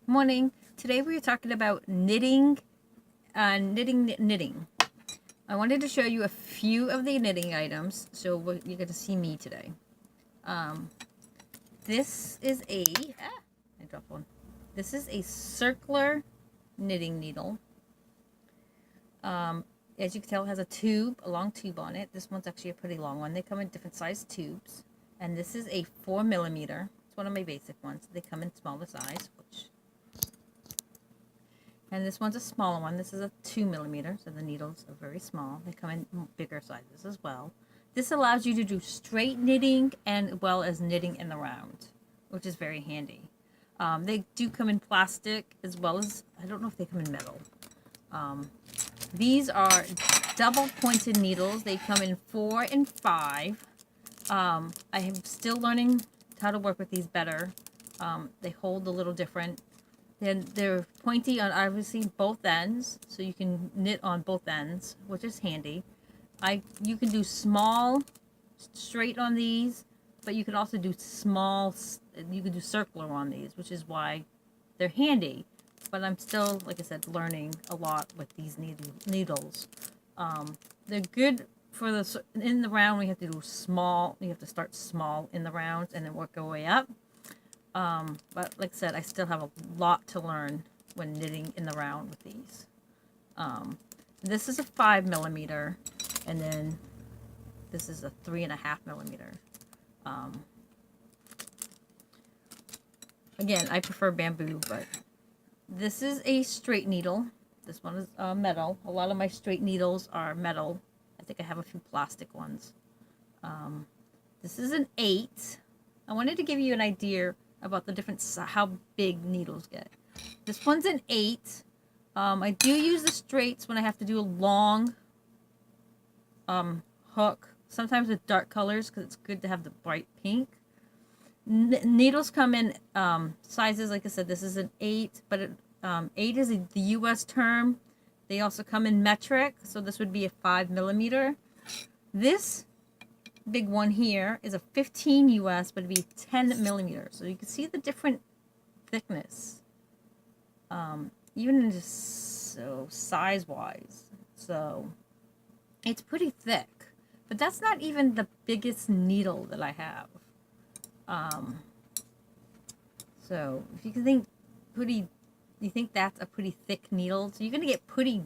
Morning. Today we are talking about knitting, knitting. I wanted to show you a few of the knitting items, so you get to see me today. Um, this is I dropped one. This is a circular knitting needle. As you can tell, it has a long tube on it. This one's actually a pretty long one. They come in different size tubes, and this is a 4 millimeter. It's one of my basic ones. They come in smaller size, and this one's a smaller one. This is a 2 millimeter, so the needles are very small. They come in bigger sizes as well. This allows you to do straight knitting and well as knitting in the round, which is very handy. They do come in plastic as well as, I don't know if they come in metal. These are double pointed needles. They come in 4 and 5. I am still learning how to work with these better. They hold a little different. Then they're pointy on obviously both ends, so you can knit on both ends, which is handy. You can do small straight on these, but you can also do you can do circular on these, which is why they're handy. But I'm still, like I said, learning a lot with these needles. They're good for in the round. We have to do small. You have to start small in the rounds and then work our way up. But like I said, I still have a lot to learn when knitting in the round with these. This is a 5 millimeter, and then this is a 3.5 millimeter. Again, I prefer bamboo, but this is a straight needle. This one is metal. A lot of my straight needles are metal. I think I have a few plastic ones. This is an 8. I wanted to give you an idea about the different how big needles get. This one's an 8. I do use the straights when I have to do a long hook. Sometimes with dark colors because it's good to have the bright pink. Needles come in sizes. Like I said, this is an 8, but 8 is the U.S. term. They also come in metric, so this would be a 5 millimeter. This big one here is a 15 US, but it'd be 10 millimeters. So you can see the different thickness, even in just so size wise. So it's pretty thick, but that's not even the biggest needle that I have. So if you can think you think that's a pretty thick needle, so you're gonna get pretty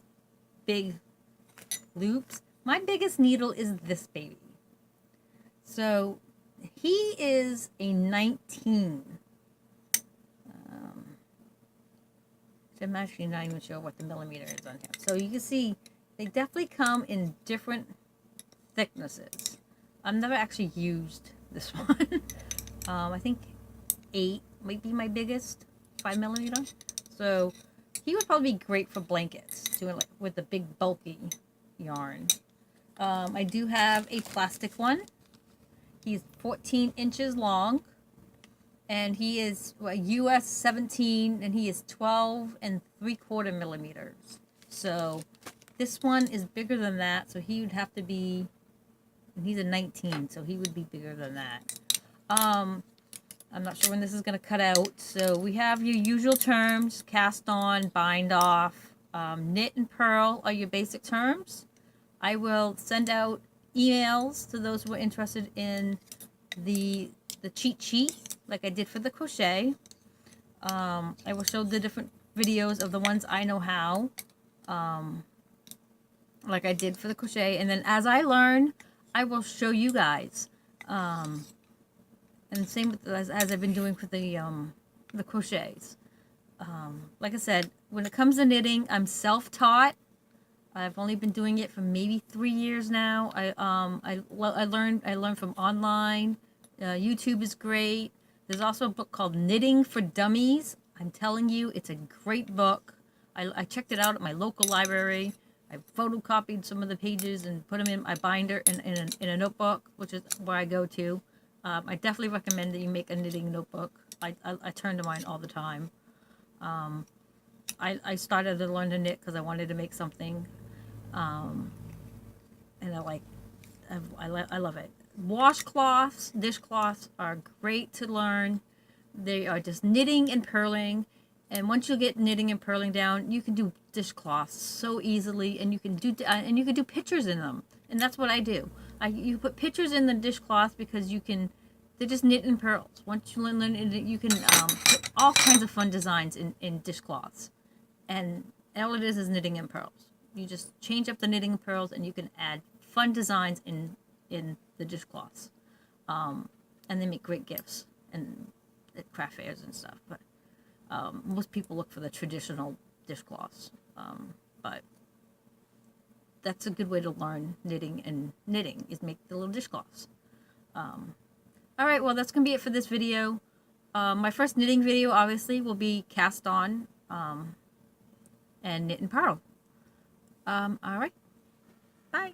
big loops. My biggest needle is this baby. So he is a 19. I'm actually not even sure what the millimeter is on him. So you can see they definitely come in different thicknesses. I've never actually used this one. I think 8 might be my biggest, 5 millimeter. So he would probably be great for blankets, doing like with the big bulky yarn. I do have a plastic one. He's 14 inches long, and he is US 17, and he is 12 3/4 millimeters. So this one is bigger than that, so he would have to be, and he's a 19, so he would be bigger than that. I'm not sure when this is going to cut out. So we have your usual terms: cast on, bind off, knit and purl are your basic terms. I will send out emails to those who are interested in the cheat sheet, like I did for the crochet. I will show the different videos of the ones I know how, like I did for the crochet, and then as I learn, I will show you guys. And same with, as I've been doing for the crochets. Like I said, when it comes to knitting, I'm self-taught. I've only been doing it for maybe 3 years now. I learned from online. YouTube is great. There's also a book called Knitting for Dummies. I'm telling you, it's a great book. I checked it out at my local library. I photocopied some of the pages and put them in my binder in a notebook, which is where I go to. I definitely recommend that you make a knitting notebook. I turn to mine all the time. I started to learn to knit because I wanted to make something, and I love it. Washcloths, dishcloths are great to learn. They are just knitting and purling. And once you get knitting and purling down, you can do dishcloths so easily, and you can do pictures in them. And that's what I do. You put pictures in the dishcloth because they're just knit and pearls. Once you learn it, you can put all kinds of fun designs in dishcloths. And all it is knitting and pearls. You just change up the knitting and pearls, and you can add fun designs in the dishcloths. And they make great gifts and at craft fairs and stuff. But most people look for the traditional dishcloths. But that's a good way to learn knitting, and knitting is make the little dishcloths. All right, well, that's going to be it for this video. My first knitting video, obviously, will be cast on and knit and purl. All right, bye.